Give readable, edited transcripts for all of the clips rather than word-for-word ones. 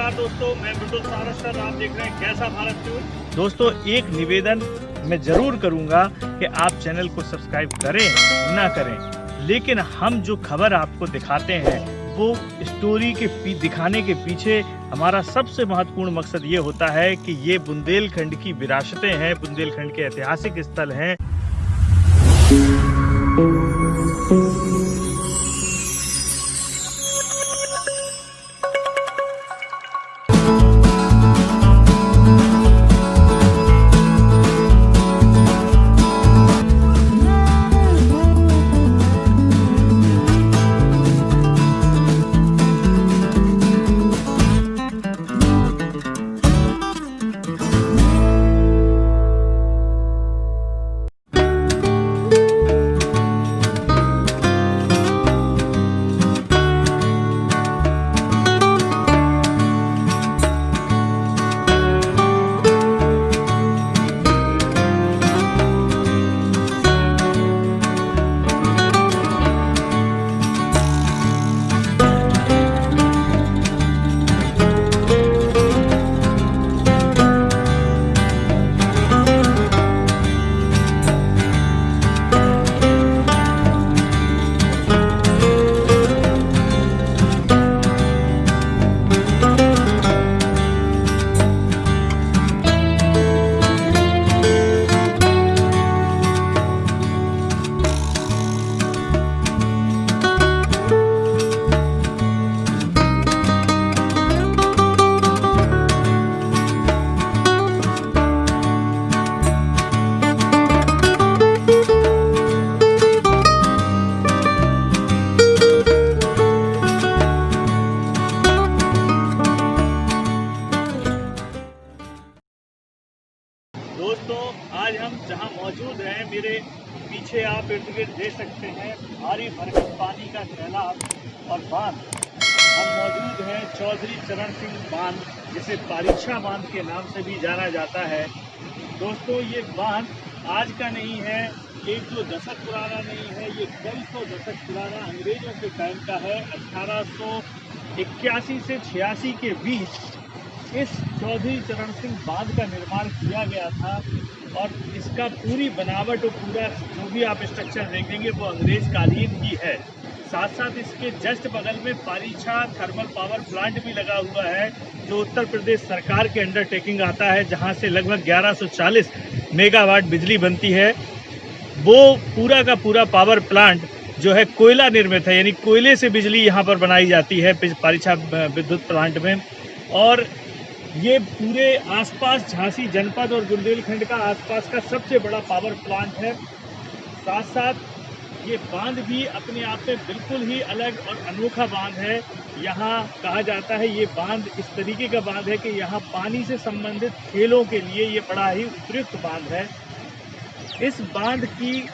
नमस्कार दोस्तों, मैं मृदुल सारस्वत, आप देख रहे हैं कैसा भारत न्यूज। दोस्तों, एक निवेदन मैं जरूर करूंगा कि आप चैनल को सब्सक्राइब करें ना करें, लेकिन हम जो खबर आपको दिखाते हैं वो स्टोरी के दिखाने के पीछे हमारा सबसे महत्वपूर्ण मकसद ये होता है कि ये बुंदेलखंड की विरासतें हैं, बुंदेलखंड के ऐतिहासिक स्थल हैं। दोस्तों, आज हम जहां मौजूद हैं, मेरे पीछे आप इर्द गिर्द देख सकते हैं भारी भरकम पानी का सैलाब और बांध। हम मौजूद हैं चौधरी चरण सिंह बांध, जिसे पारीछा बांध के नाम से भी जाना जाता है। दोस्तों, ये बांध आज का नहीं है, एक दो दशक पुराना नहीं है, ये कई सौ दशक पुराना अंग्रेजों के टाइम का है। 1881 से 86 के बीच इस चौधरी चरण सिंह बांध का निर्माण किया गया था और इसका पूरी बनावट और पूरा जो भी आप स्ट्रक्चर देखेंगे वो अंग्रेज कालीन ही है। साथ साथ इसके जस्ट बगल में पारीछा थर्मल पावर प्लांट भी लगा हुआ है, जो उत्तर प्रदेश सरकार के अंडरटेकिंग आता है, जहां से लगभग 1140 मेगावाट बिजली बनती है। वो पूरा का पूरा पावर प्लांट जो है कोयला निर्मित है, यानी कोयले से बिजली यहाँ पर बनाई जाती है पारीछा विद्युत प्लांट में। और ये पूरे आसपास झांसी जनपद और बुंदेलखंड का आसपास का सबसे बड़ा पावर प्लांट है। साथ साथ ये बांध भी अपने आप में बिल्कुल ही अलग और अनोखा बांध है। यहाँ कहा जाता है ये बांध इस तरीके का बांध है कि यहाँ पानी से संबंधित खेलों के लिए ये बड़ा ही उपयुक्त बांध है। इस बांध की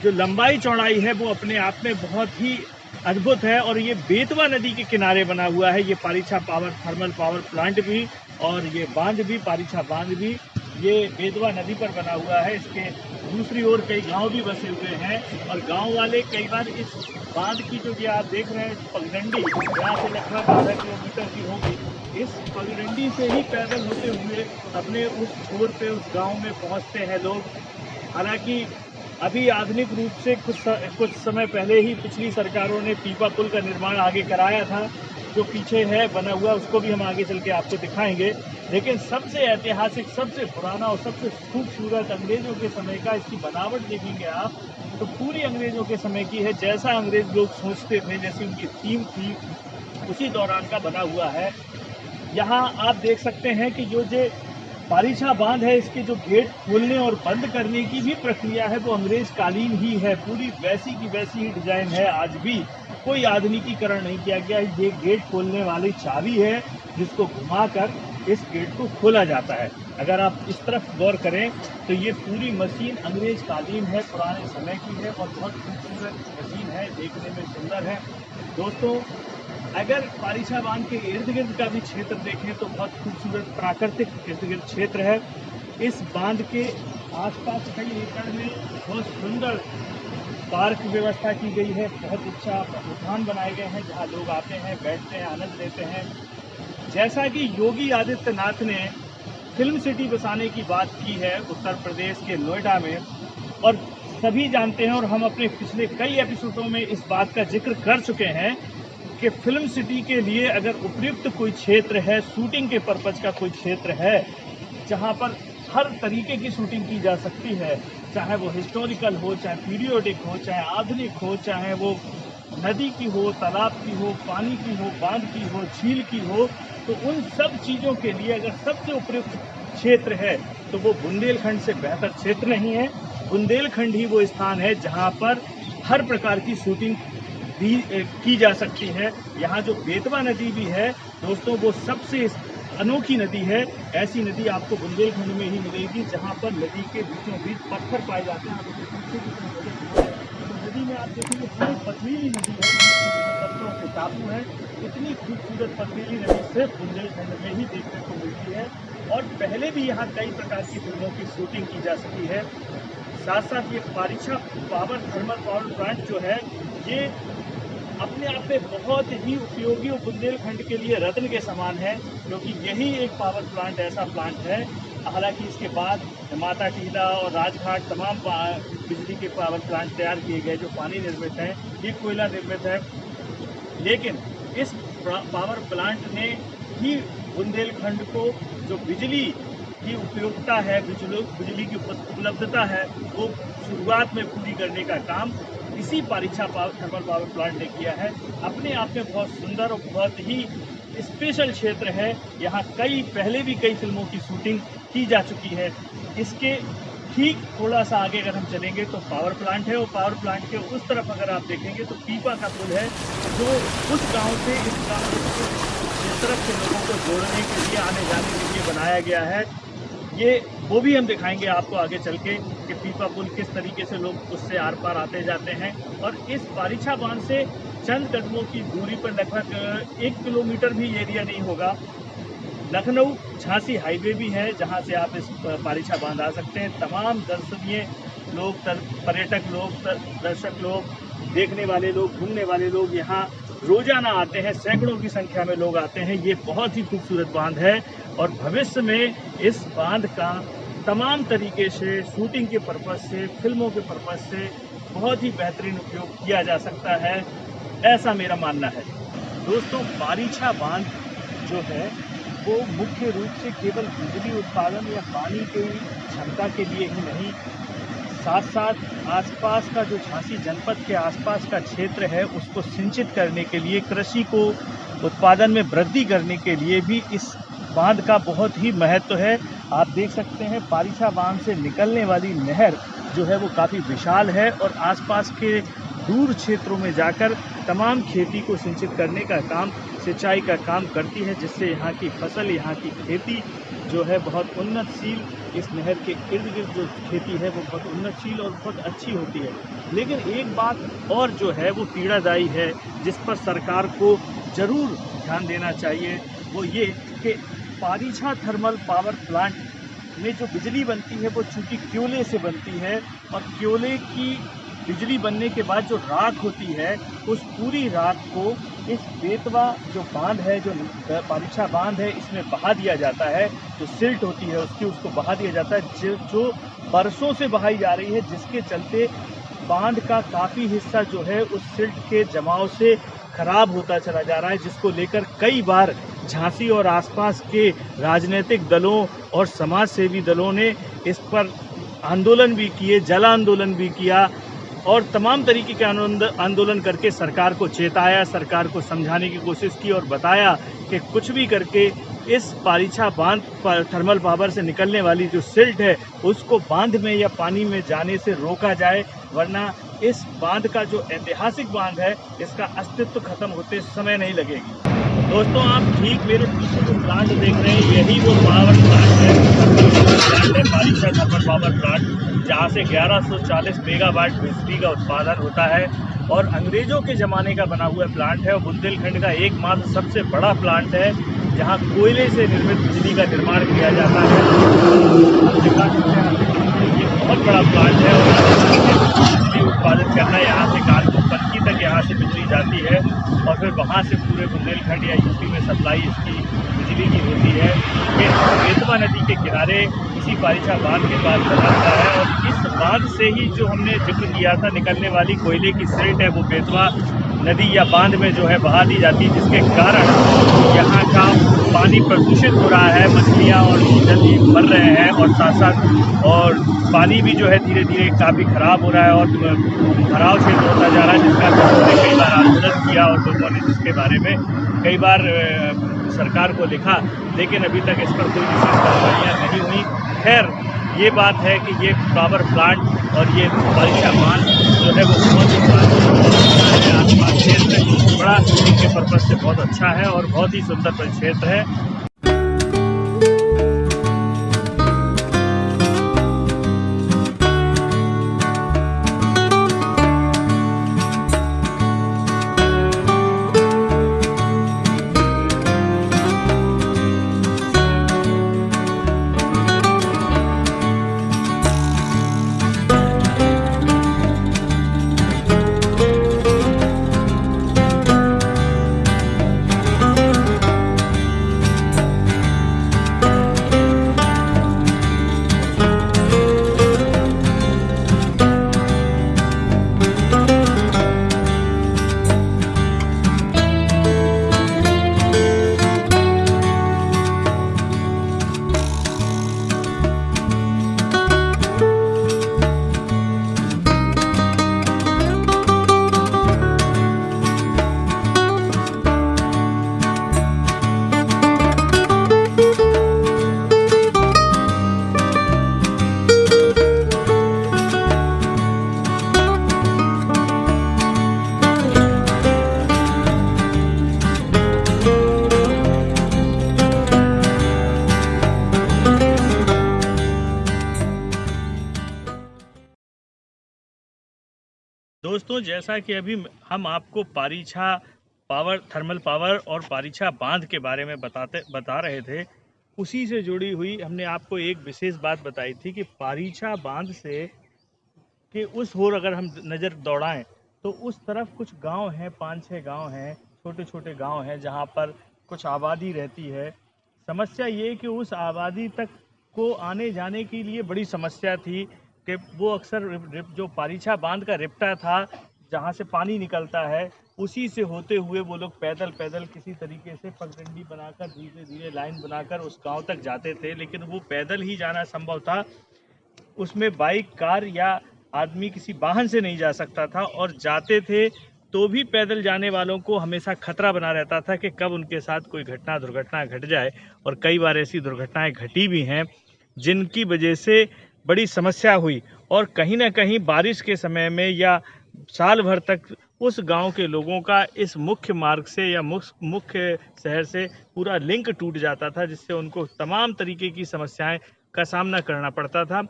जो लंबाई चौड़ाई है वो अपने आप में बहुत ही अद्भुत है और ये बेतवा नदी के किनारे बना हुआ है। ये पारीछा थर्मल पावर प्लांट भी और ये बांध भी, पारीछा बांध भी, ये बेतवा नदी पर बना हुआ है। इसके दूसरी ओर कई गांव भी बसे हुए हैं और गांव वाले कई बार इस बांध की जो ये आप देख रहे हैं पगडंडी, यहाँ से लगभग आधा किलोमीटर की होगी, इस पगडंडी से ही पैदल होते हुए अपने उस छोर पे उस गाँव में पहुँचते हैं लोग। हालांकि अभी आधुनिक रूप से कुछ समय पहले ही पिछली सरकारों ने पीपा पुल का निर्माण आगे कराया था, जो पीछे है बना हुआ, उसको भी हम आगे चल के आपको दिखाएंगे। लेकिन सबसे ऐतिहासिक, सबसे पुराना और सबसे खूबसूरत अंग्रेजों के समय का इसकी बनावट देखेंगे आप तो पूरी अंग्रेजों के समय की है। जैसा अंग्रेज लोग सोचते थे, जैसी उनकी थीम थी, उसी दौरान का बना हुआ है। यहाँ आप देख सकते हैं कि जो पारीछा बांध है, इसके जो गेट खोलने और बंद करने की भी प्रक्रिया है वो अंग्रेज कालीन ही है। पूरी वैसी की वैसी ही डिजाइन है, आज भी कोई आधुनिकीकरण नहीं किया गया। ये गेट खोलने वाली चाबी है जिसको घुमाकर इस गेट को खोला जाता है। अगर आप इस तरफ गौर करें तो ये पूरी मशीन अंग्रेज कालीन है, पुराने समय की है और बहुत खूबसूरत मशीन है, देखने में सुंदर है। दोस्तों, अगर पारीछा बांध के इर्द गिर्द का भी क्षेत्र देखें तो बहुत खूबसूरत प्राकृतिक इर्द गिर्द क्षेत्र है। इस बांध के आसपास कई एकड़ में बहुत सुंदर पार्क व्यवस्था की गई है, बहुत अच्छा उद्यान बनाए गए हैं जहां लोग आते हैं, बैठते हैं, आनंद लेते हैं। जैसा कि योगी आदित्यनाथ ने फिल्म सिटी बसाने की बात की है उत्तर प्रदेश के नोएडा में, और सभी जानते हैं और हम अपने पिछले कई एपिसोडों में इस बात का जिक्र कर चुके हैं कि फिल्म सिटी के लिए अगर उपयुक्त कोई क्षेत्र है, शूटिंग के पर्पज़ का कोई क्षेत्र है जहां पर हर तरीके की शूटिंग की जा सकती है, चाहे वो हिस्टोरिकल हो, चाहे पीरियोडिक हो, चाहे आधुनिक हो, चाहे वो नदी की हो, तालाब की हो, पानी की हो, बांध की हो, झील की हो, तो उन सब चीज़ों के लिए अगर सबसे उपयुक्त क्षेत्र है तो वो बुंदेलखंड से बेहतर क्षेत्र नहीं है। बुंदेलखंड ही वो स्थान है जहां पर हर प्रकार की शूटिंग भी की जा सकती है। यहाँ जो बेतवा नदी भी है दोस्तों, वो सबसे अनोखी नदी है। ऐसी नदी आपको बुंदेलखंड में ही मिलेगी जहाँ पर नदी के बीचों बीच पत्थर पाए जाते हैं। नदी में आप देखेंगे पूरी पथरीली नदी है, पत्थरों के टापू है। इतनी खूबसूरत पथरीली नदी सिर्फ बुंदेलखंड में ही देखने को मिलती है, और पहले भी यहाँ कई प्रकार की फिल्मों की शूटिंग की जा सकी है। साथ साथ ये Parichha power thermal power plant जो है, ये अपने आप में बहुत ही उपयोगी और बुंदेलखंड के लिए रत्न के समान है, क्योंकि यही एक पावर प्लांट ऐसा प्लांट है। हालांकि इसके बाद माता टीला और राजघाट तमाम बिजली के पावर प्लांट तैयार किए गए जो पानी निर्मित हैं, ये कोयला निर्मित है, लेकिन इस पावर प्लांट ने ही बुंदेलखंड को जो बिजली की उपयोगिता है, बिजली की उपलब्धता है, वो शुरुआत में पूरी करने का काम इसी पारीछा थर्मल पावर प्लांट ने किया है। अपने आप में बहुत सुंदर और बहुत ही स्पेशल क्षेत्र है। यहाँ पहले भी कई फिल्मों की शूटिंग की जा चुकी है। इसके ठीक थोड़ा सा आगे अगर हम चलेंगे तो पावर प्लांट है, और पावर प्लांट के उस तरफ अगर आप देखेंगे तो पीपा का पुल है, जो उस गांव से इस तरफ के लोगों को जोड़ने के लिए, आने जाने के लिए बनाया गया है। वो भी हम दिखाएंगे आपको आगे चल के कि पीपा पुल किस तरीके से लोग उससे आर पार आते जाते हैं। और इस पारीछा बांध से चंद कदमों की दूरी पर लगभग 1 किलोमीटर भी एरिया नहीं होगा, लखनऊ झांसी हाईवे भी है, जहां से आप इस पारीछा बांध आ सकते हैं। तमाम दर्शनीय लोग, पर्यटक लोग, दर्शक लोग, देखने वाले लोग, घूमने वाले लोग यहाँ रोजाना आते हैं। सैकड़ों की संख्या में लोग आते हैं। ये बहुत ही खूबसूरत बांध है, और भविष्य में इस बांध का तमाम तरीके से शूटिंग के पर्पज़ से, फिल्मों के पर्पज़ से बहुत ही बेहतरीन उपयोग किया जा सकता है, ऐसा मेरा मानना है। दोस्तों, पारीछा बांध जो है वो मुख्य रूप से केवल बिजली उत्पादन या पानी की क्षमता के लिए ही नहीं, साथ साथ आसपास का जो झांसी जनपद के आसपास का क्षेत्र है उसको सिंचित करने के लिए, कृषि को उत्पादन में वृद्धि करने के लिए भी इस बांध का बहुत ही महत्व है। आप देख सकते हैं पारीछा बांध से निकलने वाली नहर जो है वो काफ़ी विशाल है, और आसपास के दूर क्षेत्रों में जाकर तमाम खेती को सिंचित करने का काम, सिंचाई का काम करती है, जिससे यहाँ की फसल, यहाँ की खेती जो है बहुत उन्नतशील, इस नहर के इर्द गिर्द जो खेती है वो बहुत उन्नतशील और बहुत अच्छी होती है। लेकिन एक बात और जो है वो पीड़ादायी है, जिस पर सरकार को ज़रूर ध्यान देना चाहिए, वो ये कि पारीछा थर्मल पावर प्लांट में जो बिजली बनती है वो चूँकि कोयले से बनती है, और कोयले की बिजली बनने के बाद जो राख होती है, उस पूरी राख को इस बेतवा जो बांध है, जो पारीछा बांध है, इसमें बहा दिया जाता है। जो सिल्ट होती है उसको बहा दिया जाता है, जो बरसों से बहाई जा रही है, जिसके चलते बांध का काफ़ी हिस्सा जो है उस सिल्ट के जमाव से खराब होता चला जा रहा है, जिसको लेकर कई बार झांसी और आसपास के राजनीतिक दलों और समाज सेवी दलों ने इस पर आंदोलन भी किए, जल आंदोलन भी किया, और तमाम तरीके के आंदोलन करके सरकार को चेताया, सरकार को समझाने की कोशिश की और बताया कि कुछ भी करके इस पारीछा बांध पर थर्मल पावर से निकलने वाली जो सिल्ट है उसको बांध में या पानी में जाने से रोका जाए, वरना इस बांध का जो ऐतिहासिक बांध है इसका अस्तित्व खत्म होते समय नहीं लगेगी। दोस्तों, आप ठीक मेरे पीछे जो प्लांट देख रहे हैं यही वो पावर प्लांट है, पारीछा थर्मल पावर प्लांट, जहाँ से 1140 मेगावाट बिजली का उत्पादन होता है, और अंग्रेजों के ज़माने का बना हुआ प्लांट है, और बुंदेलखंड का एकमात्र सबसे बड़ा प्लांट है जहाँ कोयले से निर्मित बिजली का निर्माण किया जाता है। दिखा सकते हैं, ये बहुत बड़ा प्लांट है, और बिजली उत्पादन करना, यहाँ से कानपुर पनकी तक यहाँ से बिजली जाती है, और फिर वहाँ से पूरे बुंदेलखंड या यूपी में सप्लाई इसकी बेतवा नदी के किनारे इसी पारीछा बांध के पास बनाता है। और इस बांध से ही जो हमने जिक्र किया था निकलने वाली कोयले की सिल्ट है वो बेतवा नदी या बांध में जो है बहा दी जाती है, जिसके कारण यहाँ का पानी प्रदूषित हो रहा है, मछलियाँ और जल मर रहे हैं और साथ साथ और पानी भी जो है धीरे धीरे काफ़ी ख़राब हो रहा है और भराव क्षेत्र होता जा रहा है, जिसका लोगों ने कई बार आंदोलन किया और लोगों ने जिसके बारे में कई बार सरकार को लिखा, लेकिन अभी तक इस पर कोई विशेष कार्रवाइयाँ नहीं हुई। खैर ये बात है कि ये पावर प्लांट और ये पारीछा बांध जो है वो बहुत ही आसपास क्षेत्र बड़ा शूटिंग के पर्पज से बहुत अच्छा है और बहुत ही सुंदर परिक्षेत्र है। दोस्तों, जैसा कि अभी हम आपको पारीछा पावर थर्मल पावर और पारीछा बांध के बारे में बता रहे थे, उसी से जुड़ी हुई हमने आपको एक विशेष बात बताई थी कि पारीछा बांध से कि उस ओर अगर हम नज़र दौड़ाएं तो उस तरफ कुछ गांव हैं, 5-6 गांव हैं, छोटे छोटे गांव हैं जहां पर कुछ आबादी रहती है। समस्या ये कि उस आबादी तक को आने जाने के लिए बड़ी समस्या थी कि वो अक्सर जो पारीछा बांध का रिप्टा था जहाँ से पानी निकलता है, उसी से होते हुए वो लोग पैदल पैदल किसी तरीके से पगडंडी बनाकर धीरे धीरे लाइन बनाकर उस गांव तक जाते थे। लेकिन वो पैदल ही जाना संभव था, उसमें बाइक, कार या आदमी किसी वाहन से नहीं जा सकता था। और जाते थे तो भी पैदल जाने वालों को हमेशा खतरा बना रहता था कि कब उनके साथ कोई दुर्घटना घट जाए। और कई बार ऐसी दुर्घटनाएं घटी भी हैं जिनकी वजह से बड़ी समस्या हुई। और कहीं ना कहीं बारिश के समय में या साल भर तक उस गांव के लोगों का इस मुख्य मार्ग से या मुख्य शहर से पूरा लिंक टूट जाता था, जिससे उनको तमाम तरीके की समस्याएं का सामना करना पड़ता था।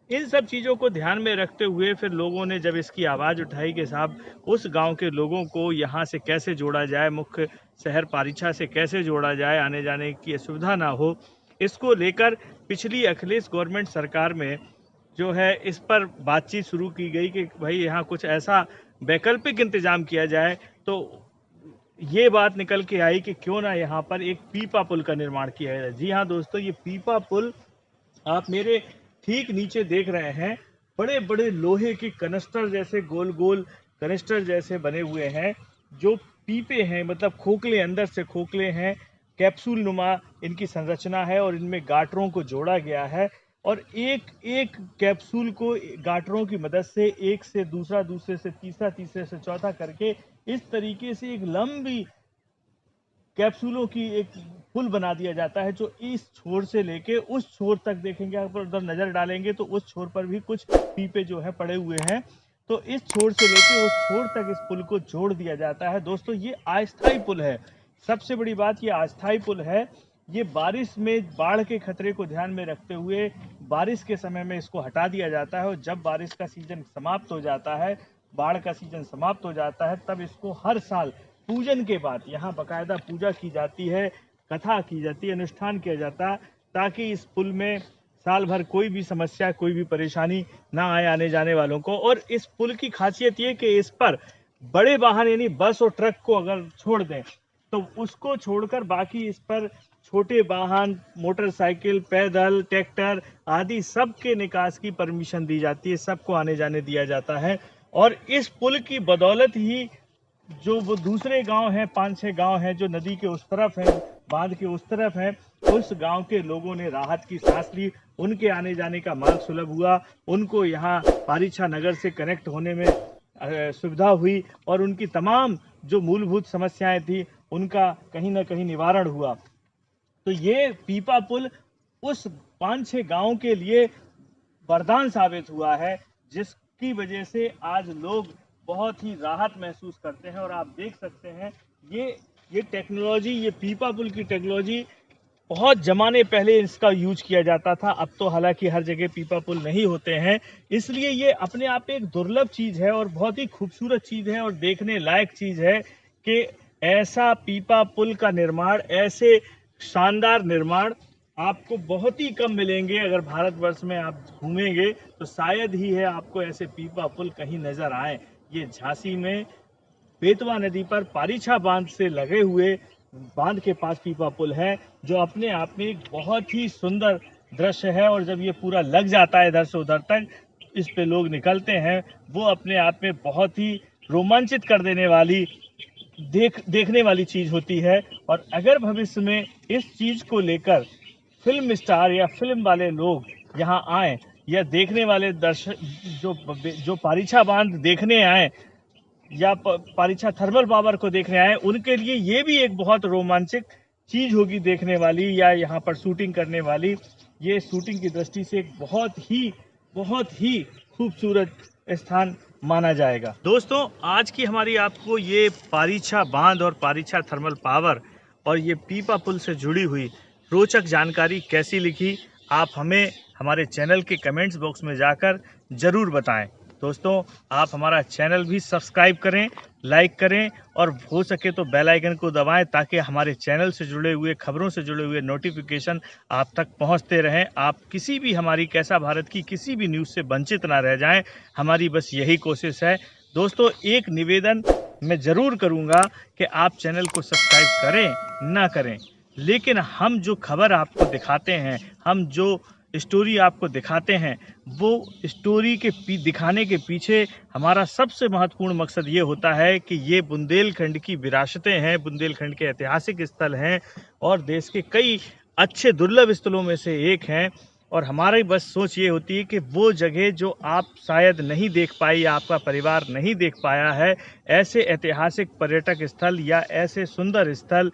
इन सब चीज़ों को ध्यान में रखते हुए फिर लोगों ने जब इसकी आवाज़ उठाई कि साहब उस गांव के लोगों को यहाँ से कैसे जोड़ा जाए, मुख्य शहर पारीछा से कैसे जोड़ा जाए, आने जाने की असुविधा ना हो, इसको लेकर पिछली अखिलेश गवर्नमेंट सरकार में जो है इस पर बातचीत शुरू की गई कि भाई यहाँ कुछ ऐसा वैकल्पिक इंतजाम किया जाए। तो ये बात निकल के आई कि क्यों ना यहाँ पर एक पीपा पुल का निर्माण किया जाए। जी हाँ दोस्तों, ये पीपा पुल आप मेरे ठीक नीचे देख रहे हैं, बड़े बड़े लोहे के कनस्टर जैसे गोल गोल कनस्टर जैसे बने हुए हैं, जो पीपे हैं, मतलब खोखले, अंदर से खोखले हैं, कैप्सूल नुमा इनकी संरचना है और इनमें गाटरों को जोड़ा गया है। और एक एक कैप्सूल को गाटरों की मदद से एक से दूसरा, दूसरे से तीसरा, तीसरे से चौथा करके इस तरीके से एक लंबी कैप्सूलों की एक पुल बना दिया जाता है, जो इस छोर से लेके उस छोर तक देखेंगे, आप उधर नजर डालेंगे तो उस छोर पर भी कुछ पीपे जो है पड़े हुए हैं। तो इस छोर से लेके उस छोर तक इस पुल को जोड़ दिया जाता है। दोस्तों, ये अस्थायी पुल है। सबसे बड़ी बात, ये अस्थायी पुल है। ये बारिश में बाढ़ के खतरे को ध्यान में रखते हुए बारिश के समय में इसको हटा दिया जाता है, और जब बारिश का सीजन समाप्त हो जाता है, बाढ़ का सीजन समाप्त हो जाता है, तब इसको हर साल पूजन के बाद यहाँ बाकायदा पूजा की जाती है, कथा की जाती है, अनुष्ठान किया जाता है, ताकि इस पुल में साल भर कोई भी समस्या, कोई भी परेशानी ना आए आने जाने वालों को। और इस पुल की खासियत ये कि इस पर बड़े वाहन यानी बस और ट्रक को अगर छोड़ दें तो उसको छोड़कर बाकी इस पर छोटे वाहन, मोटरसाइकिल, पैदल, ट्रैक्टर आदि सब के निकास की परमिशन दी जाती है, सबको आने जाने दिया जाता है। और इस पुल की बदौलत ही जो वो दूसरे गांव हैं, 5-6 गांव हैं जो नदी के उस तरफ हैं, बांध के उस तरफ हैं, उस गांव के लोगों ने राहत की सांस ली, उनके आने जाने का मार्ग सुलभ हुआ, उनको यहाँ पारीछा नगर से कनेक्ट होने में सुविधा हुई और उनकी तमाम जो मूलभूत समस्याएं थी उनका कहीं ना कहीं निवारण हुआ। तो ये पीपा पुल उस 5-6 गांवों के लिए वरदान साबित हुआ है, जिसकी वजह से आज लोग बहुत ही राहत महसूस करते हैं। और आप देख सकते हैं ये टेक्नोलॉजी, ये पीपा पुल की टेक्नोलॉजी बहुत ज़माने पहले इसका यूज किया जाता था। अब तो हालांकि हर जगह पीपा पुल नहीं होते हैं, इसलिए ये अपने आप में एक दुर्लभ चीज़ है और बहुत ही खूबसूरत चीज़ है और देखने लायक चीज़ है कि ऐसा पीपा पुल का निर्माण, ऐसे शानदार निर्माण आपको बहुत ही कम मिलेंगे। अगर भारतवर्ष में आप घूमेंगे तो शायद ही है आपको ऐसे पीपा पुल कहीं नज़र आए। ये झांसी में बेतवा नदी पर पारीछा बांध से लगे हुए बांध के पास पीपा पुल है, जो अपने आप में एक बहुत ही सुंदर दृश्य है। और जब ये पूरा लग जाता है इधर से उधर तक, इस पे लोग निकलते हैं, वो अपने आप में बहुत ही रोमांचित कर देने वाली देखने वाली चीज़ होती है। और अगर भविष्य में इस चीज़ को लेकर फिल्म स्टार या फिल्म वाले लोग यहाँ आए या देखने वाले दर्शक जो पारीछा बांध देखने आए या पारीछा थर्मल पावर को देखने आए, उनके लिए ये भी एक बहुत रोमांचक चीज़ होगी देखने वाली या यहाँ पर शूटिंग करने वाली। ये शूटिंग की दृष्टि से एक बहुत ही खूबसूरत स्थान माना जाएगा। दोस्तों, आज की हमारी आपको ये पारीछा बांध और पारीछा थर्मल पावर और ये पीपा पुल से जुड़ी हुई रोचक जानकारी कैसी लिखी, आप हमें हमारे चैनल के कमेंट्स बॉक्स में जाकर ज़रूर बताएं। दोस्तों, आप हमारा चैनल भी सब्सक्राइब करें, लाइक करें और हो सके तो बेल आइकन को दबाएं, ताकि हमारे चैनल से जुड़े हुए, खबरों से जुड़े हुए नोटिफिकेशन आप तक पहुंचते रहें। आप किसी भी हमारी कैसा भारत की किसी भी न्यूज़ से वंचित ना रह जाएं, हमारी बस यही कोशिश है। दोस्तों, एक निवेदन मैं ज़रूर करूँगा कि आप चैनल को सब्सक्राइब करें ना करें, लेकिन हम जो खबर आपको दिखाते हैं, हम जो स्टोरी आपको दिखाते हैं, वो स्टोरी के दिखाने के पीछे हमारा सबसे महत्वपूर्ण मकसद ये होता है कि ये बुंदेलखंड की विरासतें हैं, बुंदेलखंड के ऐतिहासिक स्थल हैं और देश के कई अच्छे दुर्लभ स्थलों में से एक हैं। और हमारी बस सोच ये होती है कि वो जगह जो आप शायद नहीं देख पाई या आपका परिवार नहीं देख पाया है, ऐसे ऐतिहासिक पर्यटक स्थल या ऐसे सुंदर स्थल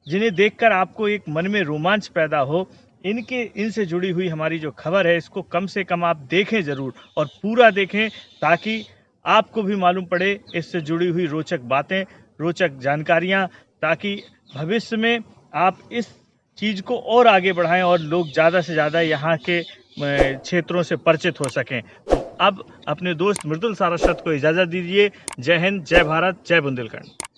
जिन्हें देखकर आपको एक मन में रोमांच पैदा हो, इनसे जुड़ी हुई हमारी जो खबर है, इसको कम से कम आप देखें ज़रूर और पूरा देखें, ताकि आपको भी मालूम पड़े इससे जुड़ी हुई रोचक बातें, रोचक जानकारियां, ताकि भविष्य में आप इस चीज़ को और आगे बढ़ाएं और लोग ज़्यादा से ज़्यादा यहाँ के क्षेत्रों से परिचित हो सकें। तो अब अपने दोस्त मृदुल सारस्वत को इजाज़त दीजिए। जय हिंद, जय भारत, जय बुंदेलखंड।